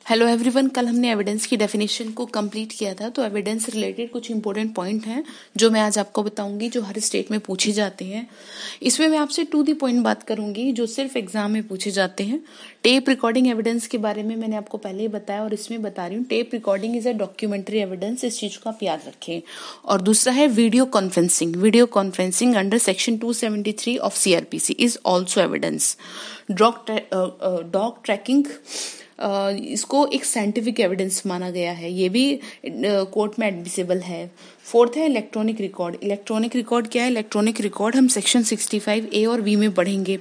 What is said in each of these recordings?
Hello everyone, कल हमने evidence की डेफिनेशन को कंप्लीट किया था। तो एविडेंस रिलेटेड कुछ इंपॉर्टेंट पॉइंट हैं जो मैं आज आपको बताऊंगी, जो हर स्टेट में पूछे जाते हैं। इसमें मैं आपसे टू दी पॉइंट बात करूंगी जो सिर्फ एग्जाम में पूछे जाते हैं। टेप रिकॉर्डिंग एविडेंस के बारे में मैंने आपको पहले ही बताया और इसमें बता रही हूँ। Tape recording is a documentary evidence, इस चीज को आप याद रखें। और दूसरा है video conferencing. Video conferencing under section 273 of CrPC is also evidence. Dog tracking, इसको एक साइंटिफिक एविडेंस माना गया है, ये भी कोर्ट में एडमिसिबल है। फोर्थ है इलेक्ट्रॉनिक रिकॉर्ड। इलेक्ट्रॉनिक रिकॉर्ड क्या है? इलेक्ट्रॉनिक रिकॉर्ड हम सेक्शन 65A और B में पढ़ेंगे,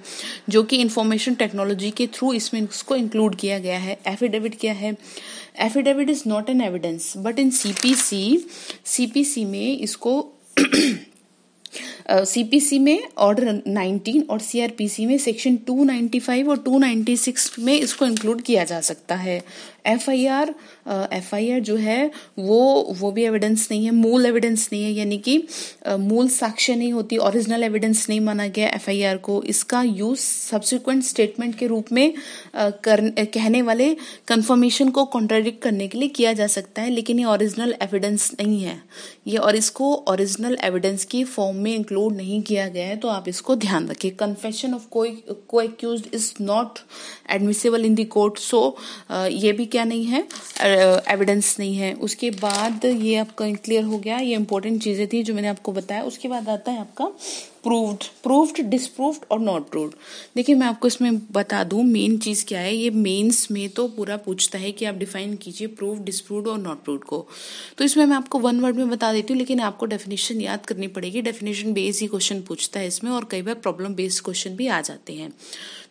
जो कि इंफॉर्मेशन टेक्नोलॉजी के थ्रू इसमें इसको इंक्लूड किया गया है। एफिडेविट क्या है? Affidavit is not an evidence, but in CPC में इसको सीपीसी में ऑर्डर 19 और सीआरपीसी में सेक्शन 295 और 296 में इसको इंक्लूड किया जा सकता है। एफआईआर जो है वो भी एविडेंस नहीं है, मूल एविडेंस नहीं है, यानी कि मूल साक्ष्य नहीं होती, ओरिजिनल एविडेंस नहीं माना गया एफआईआर को। इसका यूज सब्सिक्वेंट स्टेटमेंट के रूप में कहने वाले कंफर्मेशन को कॉन्ट्राडिक्ट करने के लिए किया जा सकता है, लेकिन ये ओरिजिनल एविडेंस नहीं है ये, और इसको ओरिजिनल एविडेंस की फॉर्म में इंक्लूड नहीं किया गया है। तो आप इसको ध्यान रखिए। Confession of co accused is not admissible in the court, so ये भी क्या नहीं है, एविडेंस नहीं है। उसके बाद ये आपका क्लियर हो गया, ये इंपॉर्टेंट चीजें थी जो मैंने आपको बताया। उसके बाद आता है आपका प्रूव्ड, डिसप्रूव्ड और नॉट प्रूव्ड। देखिए मैं आपको इसमें बता दूं मेन चीज क्या है। ये मेंस में तो पूरा पूछता है कि आप डिफाइन कीजिए प्रूव्ड, डिसप्रूव्ड और नॉट प्रूव्ड को। तो इसमें मैं आपको वन वर्ड में बता देती हूँ, लेकिन आपको डेफिनेशन याद करनी पड़ेगी। डेफिनेशन बेस्ड ही क्वेश्चन पूछता है इसमें, और कई बार प्रॉब्लम बेस्ड क्वेश्चन भी आ जाते हैं।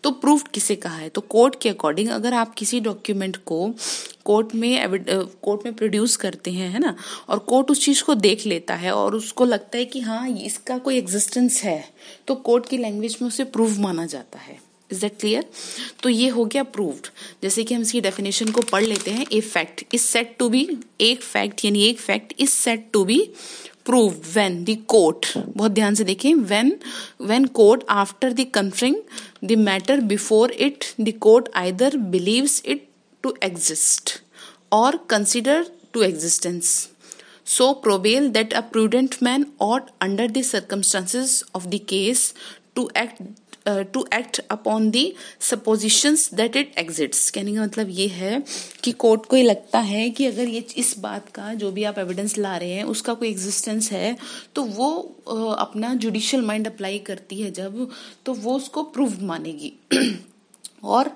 तो प्रूव्ड किसे कहा है? तो कोर्ट के अकॉर्डिंग अगर आप किसी डॉक्यूमेंट को कोर्ट में प्रोड्यूस करते हैं, है ना, और कोर्ट उस चीज को देख लेता है और उसको लगता है कि हाँ इसका कोई एग्जिस्टेंस है, तो कोर्ट की लैंग्वेज में उसे प्रूव माना जाता है। Is that clear? तो ये हो गया प्रूव्ड। जैसे कि हम इसकी डेफिनेशन को पढ़ लेते हैं। A fact is said to be, एक फैक्ट यानी एक fact is said to be proved when the court, बहुत ध्यान से देखें, when court after the conferring the matter before it, the court either believes it to exist or consider to existence, so prevail that a prudent man ought under the circumstances of the case to act upon the suppositions that it exists। कहने का मतलब ये है कि court को ये लगता है कि अगर ये इस बात का जो भी आप एविडेंस ला रहे हैं उसका कोई एग्जिस्टेंस है, तो वो अपना जुडिशियल माइंड अप्लाई करती है जब, तो वो उसको प्रूव मानेगी। और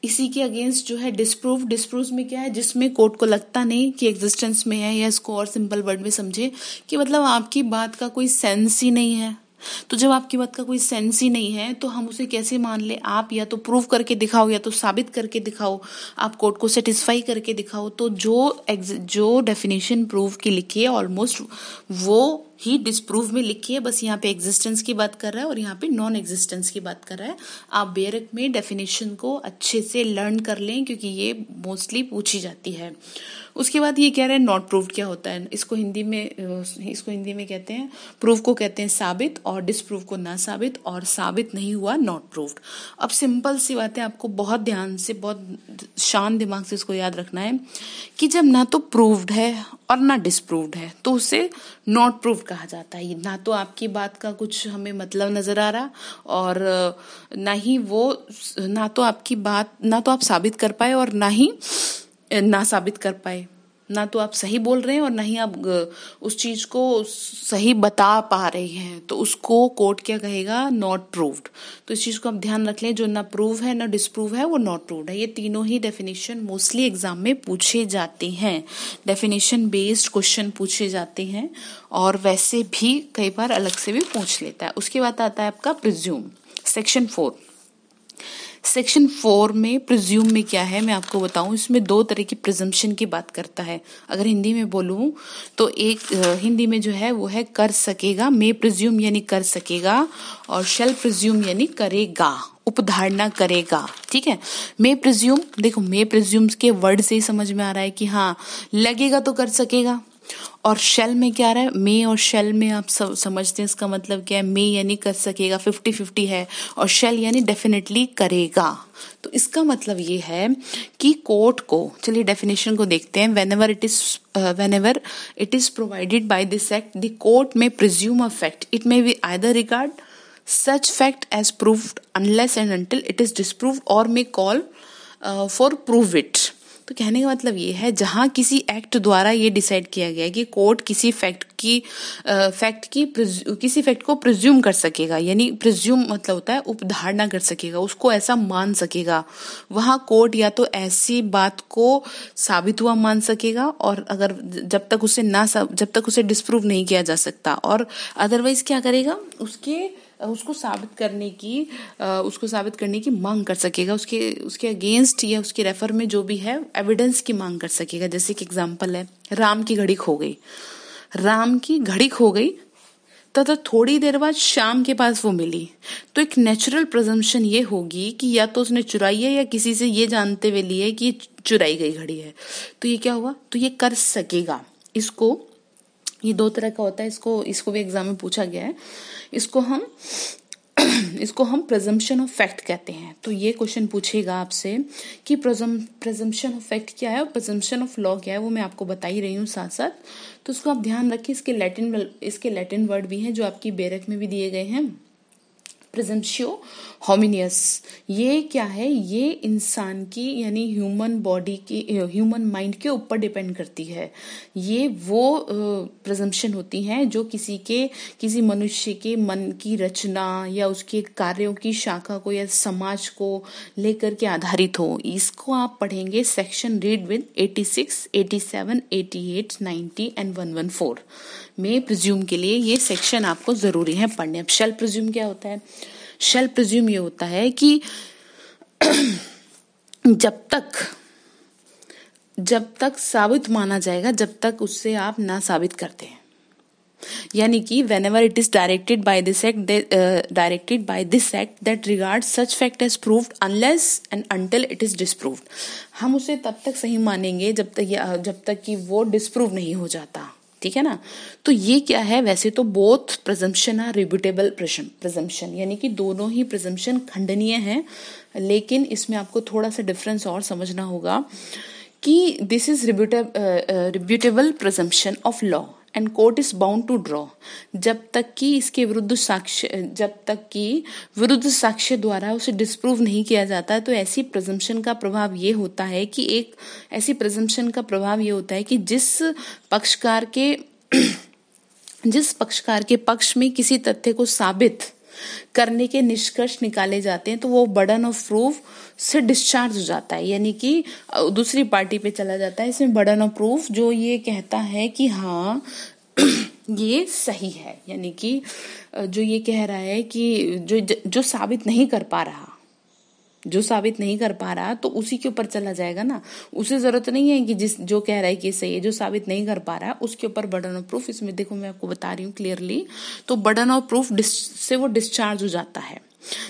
इसी के अगेंस्ट जो है डिस्प्रूव में क्या है? जिसमें कोर्ट को लगता नहीं कि एग्जिस्टेंस में है, या इसको और सिंपल वर्ड में समझे कि मतलब आपकी बात का कोई सेंस ही नहीं है। तो जब आपकी बात का कोई सेंस ही नहीं है तो हम उसे कैसे मान ले? आप या तो प्रूव करके दिखाओ या तो साबित करके दिखाओ, आप कोर्ट को सेटिस्फाई करके दिखाओ। तो जो डेफिनेशन प्रूव की लिखी है ऑलमोस्ट वो ही डिसप्रूव में लिखी है, बस यहाँ पे एग्जिस्टेंस की बात कर रहा है और यहाँ पे नॉन एग्जिस्टेंस की बात कर रहा है। आप बेरक में डेफिनेशन को अच्छे से लर्न कर लें, क्योंकि ये मोस्टली पूछी जाती है। उसके बाद ये कह रहे हैं नॉट प्रूव्ड क्या होता है? इसको हिंदी में कहते हैं, प्रूव को कहते हैं साबित, और डिसप्रूव को ना साबित, और साबित नहीं हुआ नॉट प्रूव्ड। अब सिंपल सी बात है, आपको बहुत ध्यान से, बहुत शांत दिमाग से इसको याद रखना है कि जब ना तो प्रूव्ड है और ना डिसप्रूव्ड है तो उसे नॉट प्रूव्ड कहा जाता है। ना तो आपकी बात का कुछ हमें मतलब नजर आ रहा, और ना तो आपकी बात, ना तो आप साबित कर पाए और ना ही ना साबित कर पाए, ना तो आप सही बोल रहे हैं और ना ही आप उस चीज को सही बता पा रहे हैं, तो उसको कोर्ट क्या कहेगा? Not proved. तो इस चीज को आप ध्यान रख लें, जो ना प्रूव है ना डिसप्रूव है वो नॉट प्रूव्ड है। ये तीनों ही डेफिनेशन मोस्टली एग्जाम में पूछे जाते हैं, डेफिनेशन बेस्ड क्वेश्चन पूछे जाते हैं, और वैसे भी कई बार अलग से भी पूछ लेता है। उसके बाद आता है आपका प्रिज्यूम, सेक्शन 4 में प्रिज्यूम में क्या है मैं आपको बताऊं। इसमें दो तरह की प्रिजम्पशन की बात करता है। अगर हिंदी में बोलूं तो एक हिंदी में जो है वो है कर सकेगा, मे प्रिज्यूम यानी कर सकेगा, और शेल प्रिज्यूम यानी करेगा, उपधारणा करेगा। ठीक है, मे प्रिज्यूम, देखो मे प्रिज्यूम के वर्ड से ही समझ में आ रहा है कि हाँ लगेगा तो कर सकेगा, और शेल में क्या आ रहा है, मे और शेल में आप सब समझते हैं इसका मतलब क्या है। मे यानी कर सकेगा, 50-50 है, और शेल यानी डेफिनेटली करेगा। तो इसका मतलब ये है कि कोर्ट को, चलिए डेफिनेशन को देखते हैं। whenever it is provided by this act, the court may presume a fact. It may be either regard such fact as proved unless and until it is disproved or may call for prove it. तो कहने का मतलब ये है, जहां किसी act द्वारा ये डिसाइड किया गया है कि कोर्ट किसी किसी फैक्ट को प्रिज्यूम कर सकेगा, यानी प्रिज्यूम मतलब होता है उपधारणा कर सकेगा, उसको ऐसा मान सकेगा, वहां कोर्ट या तो ऐसी बात को साबित हुआ मान सकेगा, और अगर जब तक उसे डिस्प्रूव नहीं किया जा सकता, और अदरवाइज क्या करेगा, उसको साबित करने की मांग कर सकेगा, उसके अगेंस्ट या उसके रेफर में जो भी है एविडेंस की मांग कर सकेगा। जैसे कि एग्जांपल है, राम की घड़ी खो गई तथा थोड़ी देर बाद शाम के पास वो मिली, तो एक नेचुरल प्रिजम्पशन ये होगी कि या तो उसने चुराई है या किसी से ये जानते हुए ली है कि ये चुराई गई घड़ी है। तो ये क्या हुआ, तो ये कर सकेगा। ये दो तरह का होता है, इसको भी एग्जाम में पूछा गया है। इसको हम प्रिजम्पशन ऑफ फैक्ट कहते हैं। तो ये क्वेश्चन पूछेगा आपसे कि प्रिजम्पशन ऑफ फैक्ट क्या है और प्रिजम्पशन ऑफ लॉ क्या है, वो मैं आपको बता ही रही हूँ साथ साथ। तो उसको आप ध्यान रखिए। इसके लैटिन वर्ड भी हैं जो आपकी बेरक में भी दिए गए हैं। प्रिजम्प्शियो होमिनियस, ये क्या है, ये इंसान की यानी ह्यूमन माइंड के ऊपर डिपेंड करती है। ये वो प्रिजम्पशन होती हैं जो किसी मनुष्य के मन की रचना या उसके कार्यों की शाखा को या समाज को लेकर के आधारित हो। इसको आप पढ़ेंगे सेक्शन रीड विद 86, 87, 88, 90 एंड 114 में। प्रिज्यूम के लिए ये सेक्शन आपको जरूरी है पढ़ने। अब शेल प्रिज्यूम क्या होता है? शेल प्रिज्यूम ये होता है कि जब तक साबित माना जाएगा, जब तक उससे आप ना साबित करते हैं। यानी कि whenever it is directed by this act that regards such fact as proved unless and until it is disproved, हम उसे तब तक सही मानेंगे जब तक कि वो डिस्प्रूव नहीं हो जाता। ठीक है ना? तो ये क्या है, वैसे तो बोथ प्रिजम्पशन आर रिब्यूटेबल प्रिजम्पशन, यानी कि दोनों ही प्रिजम्पशन खंडनीय हैं, लेकिन इसमें आपको थोड़ा सा डिफरेंस और समझना होगा कि this is rebuttable presumption of law and court is bound to draw, जब तक कि विरुद्ध साक्ष्य द्वारा उसे डिस्प्रूव नहीं किया जाता। तो ऐसी प्रिजम्पशन का प्रभाव ये होता है कि जिस पक्षकार के पक्ष में किसी तथ्य को साबित करने के निष्कर्ष निकाले जाते हैं, तो वो बर्डन ऑफ प्रूफ से डिस्चार्ज हो जाता है, यानी कि दूसरी पार्टी पे चला जाता है। इसमें बर्डन ऑफ प्रूफ जो ये कहता है कि हाँ ये सही है, यानी कि जो ये कह रहा है कि जो साबित नहीं कर पा रहा तो उसी के ऊपर चला जाएगा ना। उसे जरूरत नहीं है कि जो कह रहा है कि सही है, जो साबित नहीं कर पा रहा है उसके ऊपर बर्डन ऑफ प्रूफ। इसमें देखो मैं आपको बता रही हूँ क्लियरली, तो बर्डन ऑफ प्रूफ से वो डिस्चार्ज हो जाता है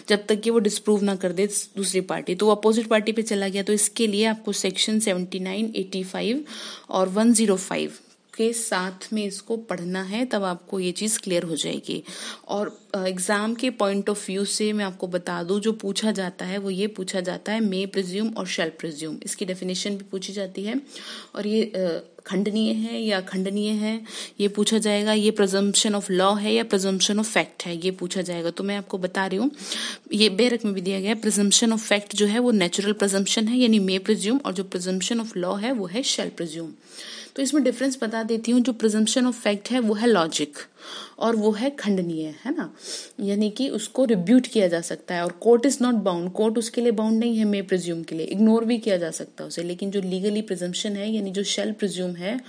जब तक कि वो डिस्प्रूव ना कर दे दूसरी पार्टी, तो अपोजिट पार्टी पे चला गया। तो इसके लिए आपको सेक्शन 79, 85 और 105 के साथ में इसको पढ़ना है, तब आपको ये चीज क्लियर हो जाएगी। और एग्जाम के पॉइंट ऑफ व्यू से मैं आपको बता दूं, जो पूछा जाता है वो ये पूछा जाता है मे प्रिज्यूम और शेल प्रिज्यूम। इसकी डेफिनेशन भी पूछी जाती है, और ये खंडनीय है या अखंडनीय है ये पूछा जाएगा। ये प्रिजम्पशन ऑफ लॉ है या प्रिजम्पशन ऑफ फैक्ट है ये पूछा जाएगा। तो मैं आपको बता रही हूँ, ये बेरक में भी दिया गया है। प्रिजम्पशन ऑफ फैक्ट जो है वो नेचुरल प्रिजम्पशन है, यानी मे प्रिज्यूम, और जो प्रिजम्पशन ऑफ लॉ है वो है शेल प्रिज्यूम। तो इसमें डिफरेंस बता देती हूँ। जो प्रिजम्पशन ऑफ फैक्ट है वो है लॉजिक, और वो है खंडनीय, है ना, यानी कि उसको रिब्यूट किया जा सकता है। और court is not bound, court उसके लिए बाउंड नहीं है। मे प्रिज्यूम के लिए इग्नोर भी किया जा सकता है उसे, लेकिन जो लीगली प्रिजम्पशन है यानी जो शेल प्रिज्यूम है,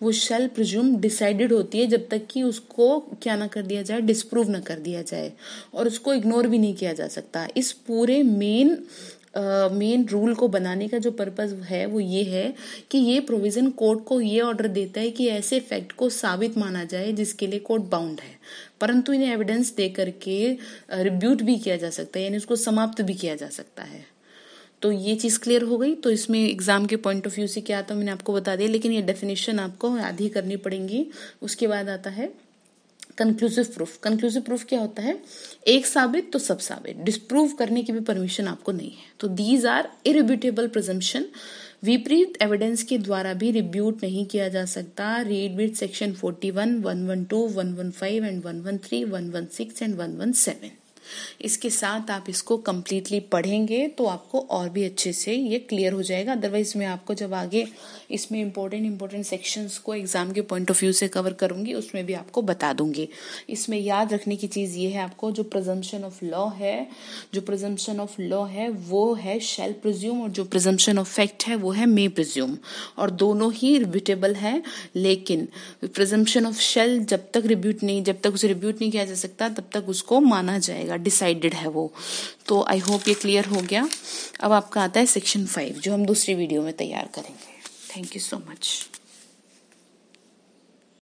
वो शेल प्रिज्यूम डिसाइडेड होती है जब तक कि उसको क्या ना कर दिया जाए, डिस्प्रूव ना कर दिया जाए, और उसको इग्नोर भी नहीं किया जा सकता। इस पूरे मेन रूल को बनाने का जो पर्पस है वो ये है कि ये प्रोविजन कोर्ट को ये ऑर्डर देता है कि ऐसे फैक्ट को साबित माना जाए जिसके लिए कोर्ट बाउंड है, परंतु इन्हें एविडेंस दे करके रिब्यूट भी किया जा सकता है, यानी उसको समाप्त भी किया जा सकता है। तो ये चीज क्लियर हो गई। तो इसमें एग्जाम के पॉइंट ऑफ व्यू से क्या आता है मैंने आपको बता दिया, लेकिन ये डेफिनेशन आपको याद ही करनी पड़ेंगी। उसके बाद आता है कंक्लूसिव प्रूफ। कंक्लूसिव प्रूफ क्या होता है? एक साबित तो सब साबित, डिस्प्रूव करने की भी परमिशन आपको नहीं है। तो दीज आर इरिब्यूटेबल प्रिजम्पशन, विपरीत एविडेंस के द्वारा भी रिब्यूट नहीं किया जा सकता। Read with section 41, 112, 115 and 113, 116 and 117। इसके साथ आप इसको कंप्लीटली पढ़ेंगे तो आपको और भी अच्छे से ये क्लियर हो जाएगा। अदरवाइज मैं आपको जब आगे इसमें इंपॉर्टेंट सेक्शंस को एग्जाम के पॉइंट ऑफ व्यू से कवर करूंगी, उसमें भी आपको बता दूंगी। इसमें याद रखने की चीज ये है आपको, जो प्रिजम्पशन ऑफ लॉ है वो है शैल प्रिज्यूम, और जो प्रिजम्पशन ऑफ फैक्ट है वो है मे प्रिज्यूम, और दोनों ही रिब्यूटेबल है। लेकिन प्रिजम्पशन ऑफ शैल जब तक उसे रिब्यूट नहीं किया जा सकता तब तक उसको माना जाएगा, डिसाइडेड है वो। तो आई होप ये क्लियर हो गया। अब आपका आता है सेक्शन 5, जो हम दूसरी वीडियो में तैयार करेंगे। Thank you so much.